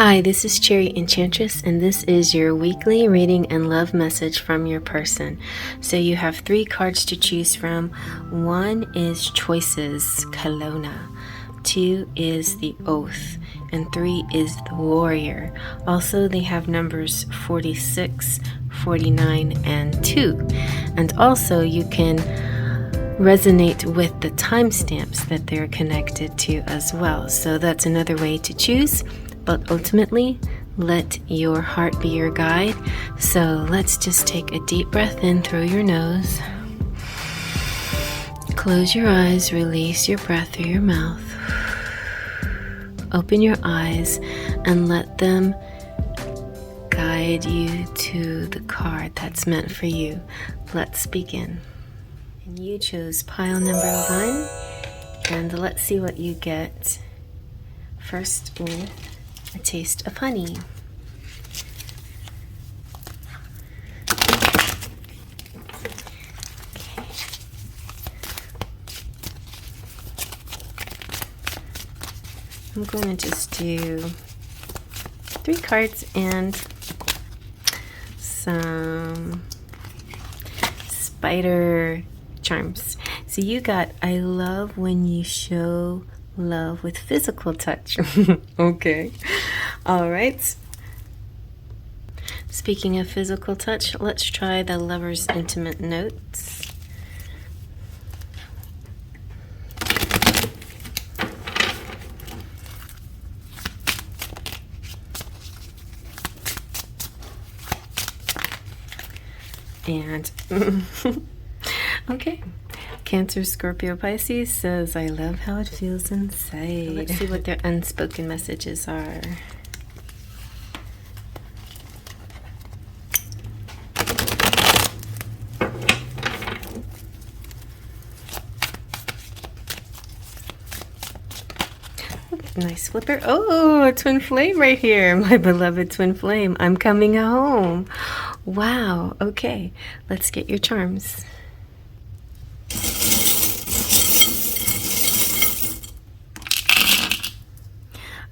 Hi, this is Cherry Enchantress, and this is your weekly reading and love message from your person. So you have 3 cards to choose from. 1 is Choices, Kelowna. 2 is the Oath, and 3 is the Warrior. Also, they have numbers 46, 49, and 2. And also, you can resonate with the timestamps that they're connected to as well. So that's another way to choose. But ultimately, let your heart be your guide. So let's just take a deep breath in through your nose. Close your eyes, release your breath through your mouth. Open your eyes and let them guide you to the card that's meant for you. Let's begin. And you chose pile number 1. And let's see what you get. First with a taste of honey. Okay. I'm going to just do 3 cards and some spider charms. So you got, I love when you show love with physical touch. Okay. All right. Speaking of physical touch, let's try the Lover's Intimate Notes. And okay. Cancer, Scorpio, Pisces says, I love how it feels inside. Let's see what their unspoken messages are. Nice flipper. Oh, a twin flame right here. My beloved twin flame. I'm coming home. Wow. Okay. Let's get your charms.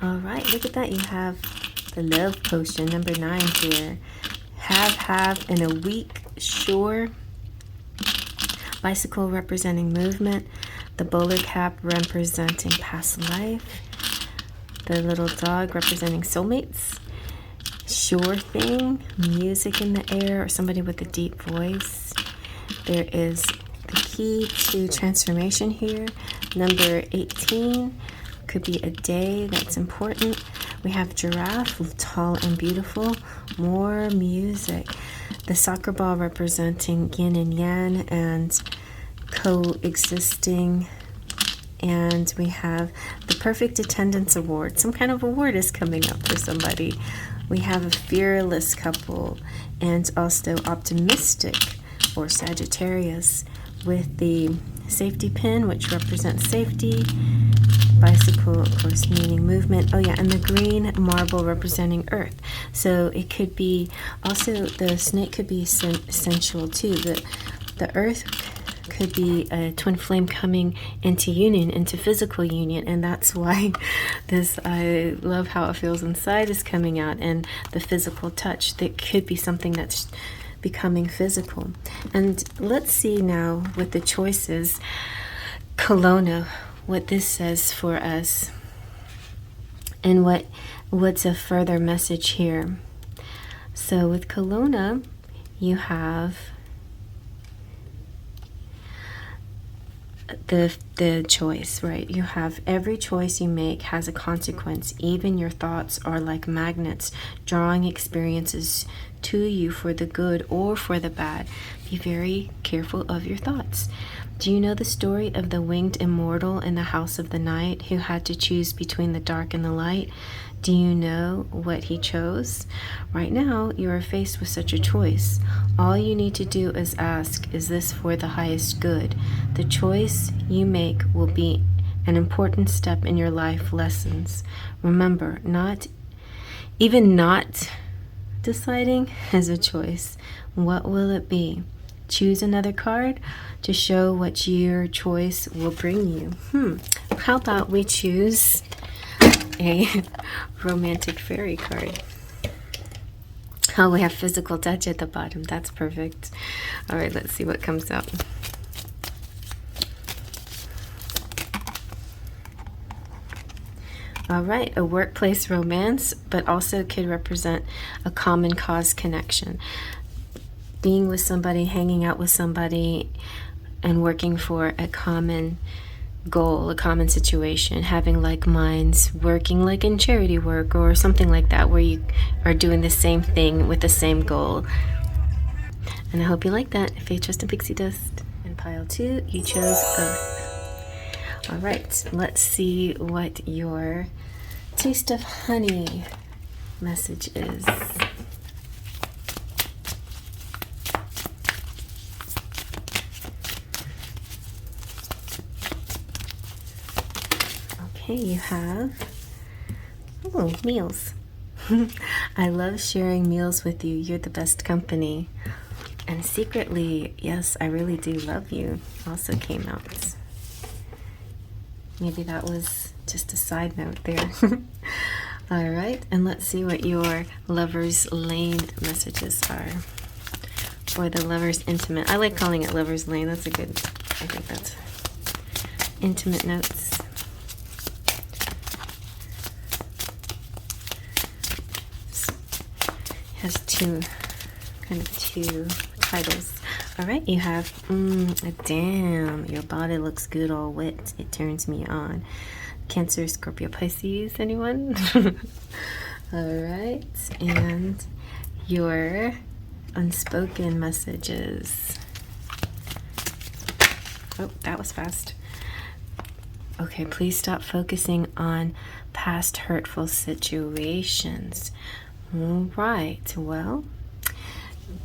All right, look at that. You have the love potion, number 9 here. Have, and a week, sure. Bicycle representing movement. The bowler cap representing past life. The little dog representing soulmates. Sure thing, music in the air, or somebody with a deep voice. There is the key to transformation here, number 18. Could be a day that's important. We have giraffe, tall and beautiful. More music. The soccer ball representing yin and yang and coexisting. And we have the perfect attendance award. Some kind of award is coming up for somebody. We have a fearless couple and also optimistic or Sagittarius with the safety pin, which represents safety. Bicycle, of course, meaning movement. Oh yeah, and the green marble representing earth. So it could be also, the snake could be sensual too. The earth could be a twin flame coming into union, into physical union, and that's why this I love how it feels inside is coming out, and the physical touch. That could be something that's becoming physical. And let's see now with the choices, Kelowna, what this says for us, and what's a further message here. So with Kelowna, you have the choice, right? You have every choice you make has a consequence. Even your thoughts are like magnets, drawing experiences to you for the good or for the bad. Be very careful of your thoughts. Do you know the story of the winged immortal in the House of the Night who had to choose between the dark and the light? Do you know what he chose? Right now, you are faced with such a choice. All you need to do is ask, is this for the highest good? The choice you make will be an important step in your life lessons. Remember, not deciding is a choice. What will it be? Choose another card to show what your choice will bring you. How about we choose a romantic fairy card. Oh, we have physical touch at the bottom. That's perfect. All right, let's see what comes out. All right, a workplace romance, but also could represent a common cause connection. Being with somebody, hanging out with somebody, and working for a common goal, a common situation, having like minds, working like in charity work or something like that, where you are doing the same thing with the same goal. And I hope you like that. Faith, Trust, and Pixie Dust. In pile 2, you chose both. All right, let's see what your taste of honey message is. Okay, you have, meals. I love sharing meals with you. You're the best company. And secretly, yes, I really do love you also came out. Maybe that was just a side note there. All right, and let's see what your Lover's Lane messages are. Or the Lover's Intimate. I like calling it Lover's Lane. That's a good, I think that's intimate notes. Has two titles. All right, you have damn, your body looks good all wet, it turns me on. Cancer, Scorpio, Pisces, anyone? All right, and your unspoken messages. Oh, that was fast. Okay, please stop focusing on past hurtful situations. All right, well,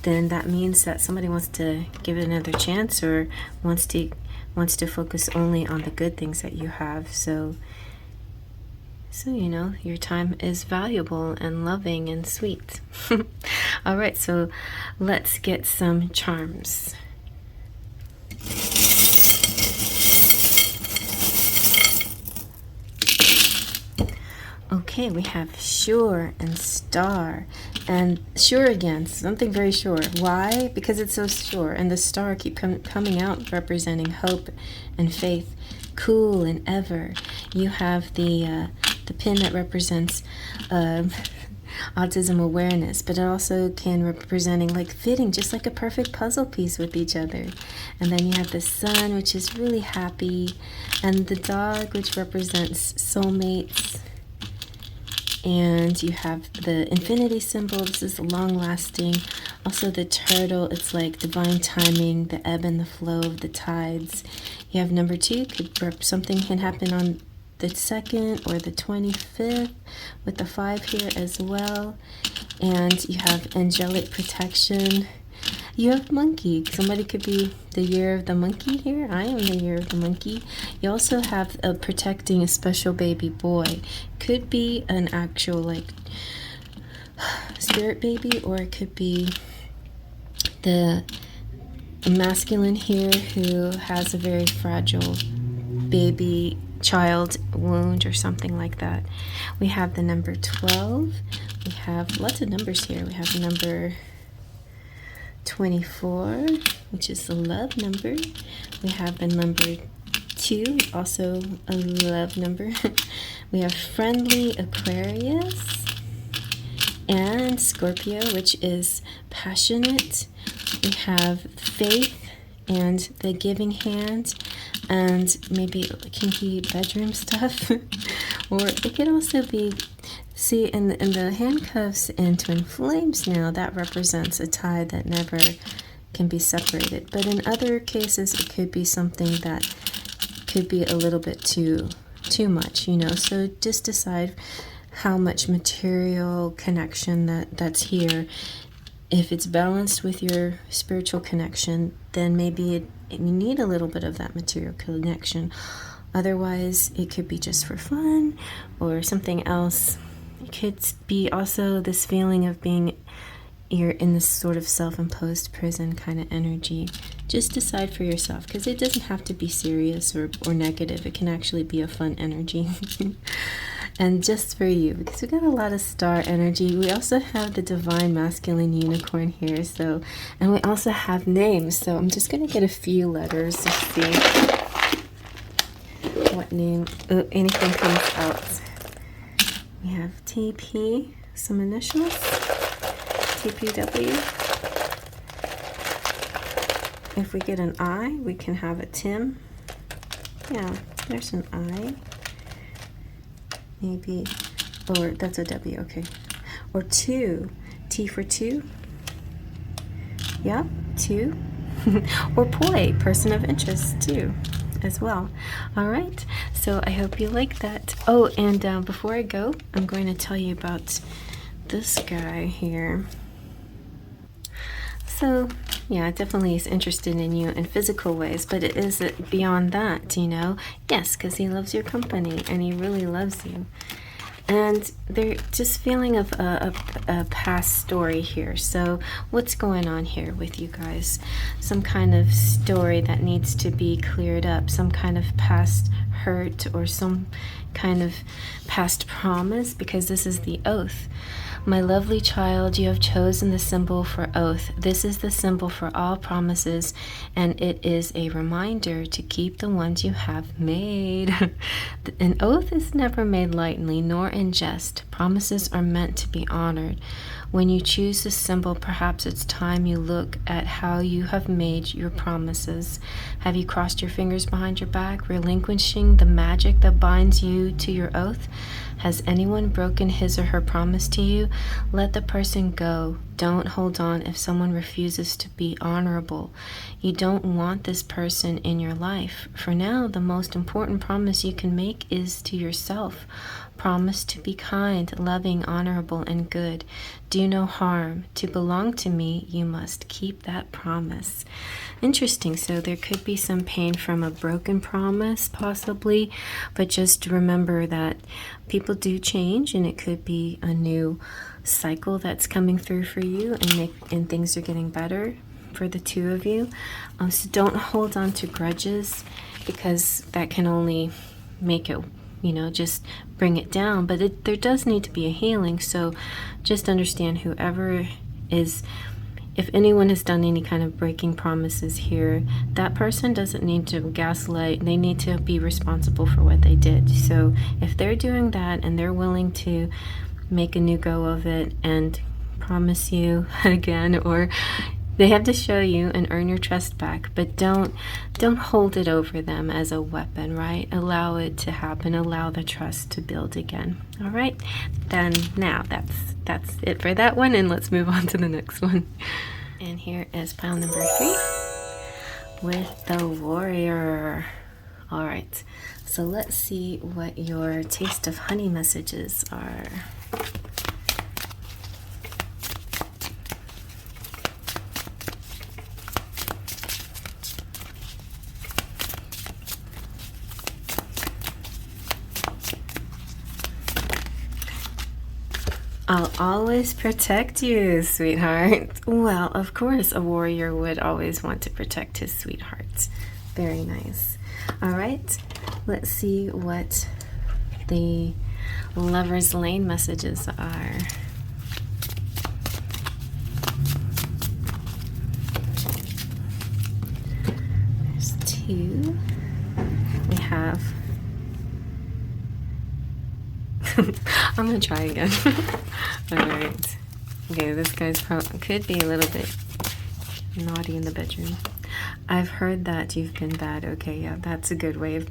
then that means that somebody wants to give it another chance or wants to focus only on the good things that you have. So you know, your time is valuable and loving and sweet. All right, so let's get some charms. Okay, we have sure and star. And sure again, something very sure. Why? Because it's so sure. And the star keep coming out representing hope and faith. Cool and ever. You have the pin that represents autism awareness, but it also can representing like fitting just like a perfect puzzle piece with each other. And then you have the sun, which is really happy, and the dog, which represents soulmates. And you have the infinity symbol. This is long lasting. Also the turtle, it's like divine timing, the ebb and the flow of the tides. You have number 2, something can happen on the 2nd or the 25th with the 5 here as well. And you have angelic protection. You have monkey. Somebody could be the year of the monkey here. I am the year of the monkey. You also have protecting a special baby boy. Could be an actual like spirit baby, or it could be the masculine here who has a very fragile baby child wound or something like that. We have the number 12. We have lots of numbers here. We have number 24, which is the love number. We have the number 2, also a love number. We have friendly Aquarius and Scorpio, which is passionate. We have faith and the giving hand, and maybe kinky bedroom stuff. Or it could also be, see, in the handcuffs and twin flames now, that represents a tie that never can be separated. But in other cases, it could be something that could be a little bit too much, you know. So just decide how much material connection that's here. If it's balanced with your spiritual connection, then maybe you need a little bit of that material connection. Otherwise, it could be just for fun or something else. It could be also this feeling of you're in this sort of self-imposed prison kind of energy. Just decide for yourself, because it doesn't have to be serious or negative. It can actually be a fun energy. and just for you, because we got a lot of star energy. We also have the divine masculine unicorn here, so, and we also have names. So I'm just going to get a few letters to see what name, anything comes out. We have TP, some initials, TPW. If we get an I, we can have a Tim. Yeah, there's an I. Maybe, or that's a W, okay. Or 2, T for 2. Yep, 2. Or Poi, person of interest, too, as well. All right, so I hope you like that. Oh, and before I go, I'm going to tell you about this guy here. So, yeah, definitely is interested in you in physical ways, but it is beyond that, you know? Yes, because he loves your company, and he really loves you. And they're just feeling of a past story here. So what's going on here with you guys? Some kind of story that needs to be cleared up, some kind of past hurt or some kind of past promise, because this is the oath. My lovely child, you have chosen the symbol for oath. This is the symbol for all promises, and it is a reminder to keep the ones you have made. An oath is never made lightly, nor in jest. Promises are meant to be honored. When you choose this symbol, perhaps it's time you look at how you have made your promises. Have you crossed your fingers behind your back, relinquishing the magic that binds you to your oath? Has anyone broken his or her promise to you? Let the person go. Don't hold on if someone refuses to be honorable. You don't want this person in your life. For now, the most important promise you can make is to yourself. Promise to be kind, loving, honorable, and good. Do no harm. To belong to me, you must keep that promise. Interesting. So there could be some pain from a broken promise, possibly, but just remember that people do change, and it could be a new cycle that's coming through for you, and things are getting better for the two of you. So don't hold on to grudges, because that can only make it, you know, just bring it down. But there does need to be a healing. So just understand, whoever is, if anyone has done any kind of breaking promises here, that person doesn't need to gaslight. They need to be responsible for what they did. So if they're doing that and they're willing to make a new go of it and promise you again, or they have to show you and earn your trust back, but don't hold it over them as a weapon, right? Allow it to happen. Allow the trust to build again. All right, then now that's it for that one, and let's move on to the next one. And here is pile number 3 with the warrior. All right, so let's see what your taste of honey messages are. I'll always protect you, sweetheart. Well, of course, a warrior would always want to protect his sweetheart. Very nice. All right, let's see what the Lover's Lane messages are. There's 2. We have... I'm gonna try again. All right. Okay, this guy's could be a little bit naughty in the bedroom. I've heard that you've been bad. Okay, yeah, that's a good way of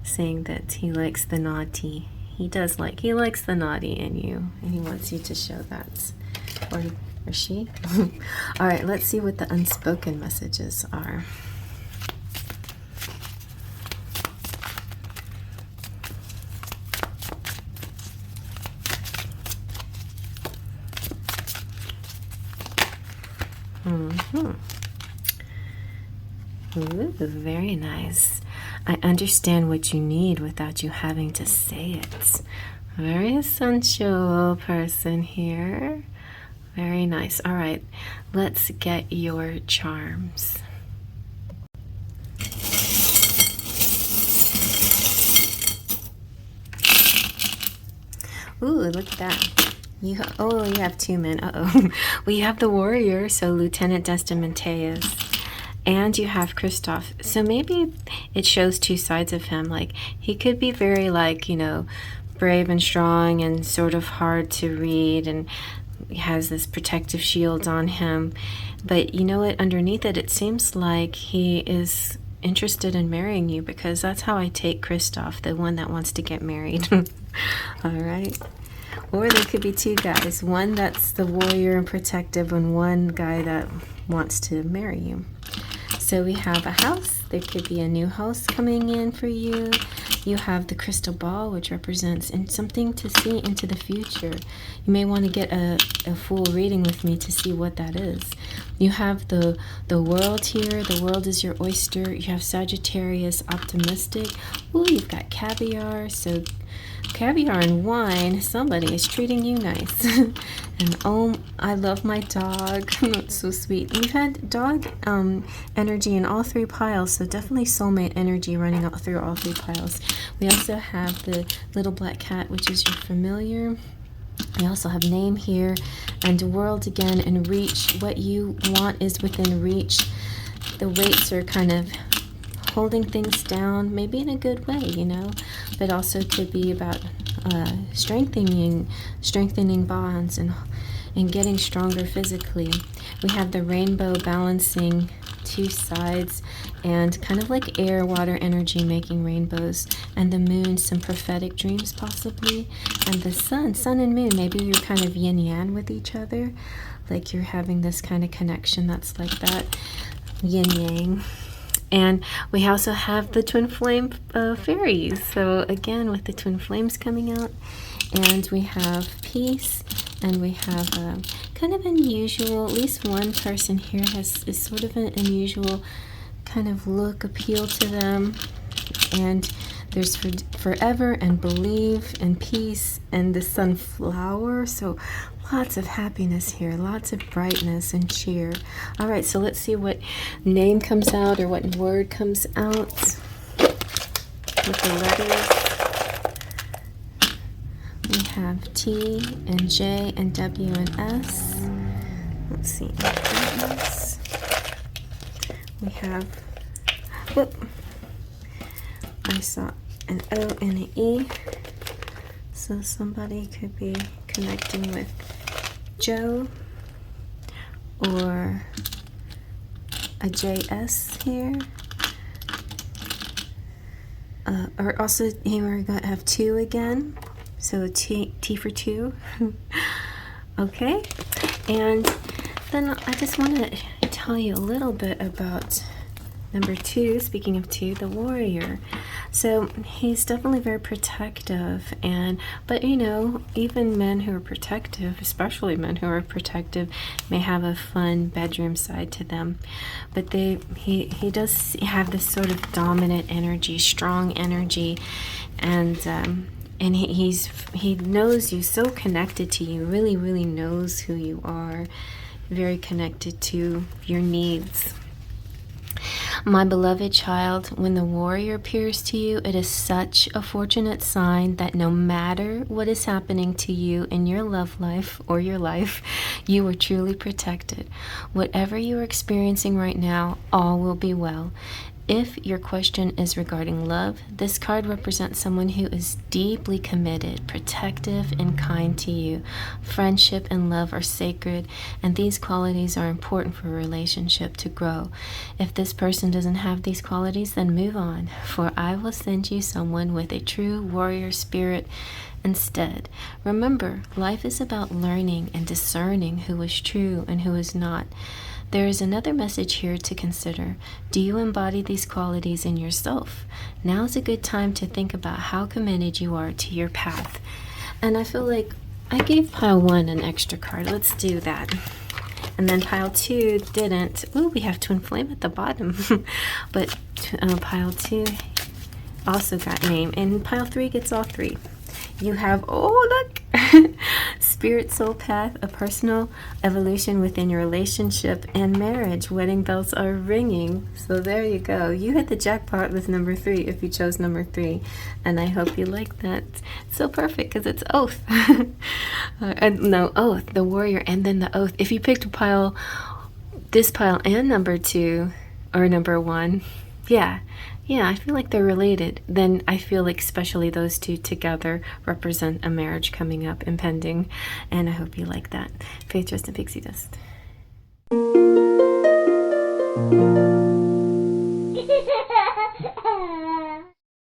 saying that he likes the naughty. He likes the naughty in you, and he wants you to show that. Or she. All right, let's see what the unspoken messages are. Ooh, very nice. I understand what you need without you having to say it. Very sensual person here. Very nice. All right, let's get your charms. Ooh, look at that. You have two men. Uh-oh. Well, you have the warrior, so Lieutenant Destin Mateus. And you have Christoph. So maybe it shows two sides of him. Like, he could be very, like, you know, brave and strong and sort of hard to read, and he has this protective shield on him. But you know what? Underneath it, it seems like he is interested in marrying you, because that's how I take Christoph, the one that wants to get married. All right. Or there could be two guys, one that's the warrior and protective, and one guy that wants to marry you. So we have a house. There could be a new house coming in for you. You have the crystal ball, which represents something to see into the future. You may want to get a full reading with me to see what that is. You have the world here. The world is your oyster. You have Sagittarius, optimistic. Ooh, you've got caviar. So caviar and wine, somebody is treating you nice. And oh, I love my dog. That's so sweet. We've had dog energy in all three piles, so definitely soulmate energy running out through all three piles. We also have the little black cat, which is your familiar. We also have name here, and world again, and reach. What you want is within reach. The weights are kind of holding things down, maybe in a good way, you know, but also could be about strengthening bonds and getting stronger physically. We have the rainbow balancing two sides, and kind of like air, water energy making rainbows, and the moon, some prophetic dreams possibly, and the sun and moon, maybe you're kind of yin yang with each other, like you're having this kind of connection that's like that, yin yang. And we also have the twin flame fairies. So again, with the twin flames coming out, and we have peace, and we have kind of unusual, at least one person here is sort of an unusual kind of look, appeal to them. And there's forever and believe and peace and the sunflower. So lots of happiness here, lots of brightness and cheer. All right, so let's see what name comes out or what word comes out with the letters. We have T and J and W and S. Let's see. We have, whoop, I saw an O and an E. So somebody could be connecting with Joe or a JS here. Or also here we're going to have two again. So T for two. Okay. And then I just want to tell you a little bit about number two, speaking of two, the warrior. So he's definitely very protective, but you know, even men who are protective, especially men who are protective, may have a fun bedroom side to them. But he does have this sort of dominant energy, strong energy, and he knows you, so connected to you, really, really knows who you are, very connected to your needs. My beloved child, when the warrior appears to you, it is such a fortunate sign that no matter what is happening to you in your love life or your life, you are truly protected. Whatever you are experiencing right now, all will be well. If your question is regarding love, this card represents someone who is deeply committed, protective, and kind to you. Friendship and love are sacred, and these qualities are important for a relationship to grow. If this person doesn't have these qualities, then move on, for I will send you someone with a true warrior spirit instead. Remember, life is about learning and discerning who is true and who is not. There is another message here to consider. Do you embody these qualities in yourself? Now is a good time to think about how committed you are to your path. And I feel like I gave pile one an extra card. Let's do that. And then pile two didn't. Ooh, we have twin flame at the bottom. But pile two also got name. And pile three gets all three. You have, oh, look, spirit soul path, a personal evolution within your relationship and marriage. Wedding bells are ringing. So there you go. You hit the jackpot with number 3 if you chose number 3. And I hope you like that. So perfect because it's oath. No, oath, the warrior, and then the oath. If you picked a pile, this pile and number 2 or number 1, yeah, I feel like they're related. Then I feel like especially those two together represent a marriage coming up, impending, and I hope you like that. Faith, Trust, and Pixie Dust.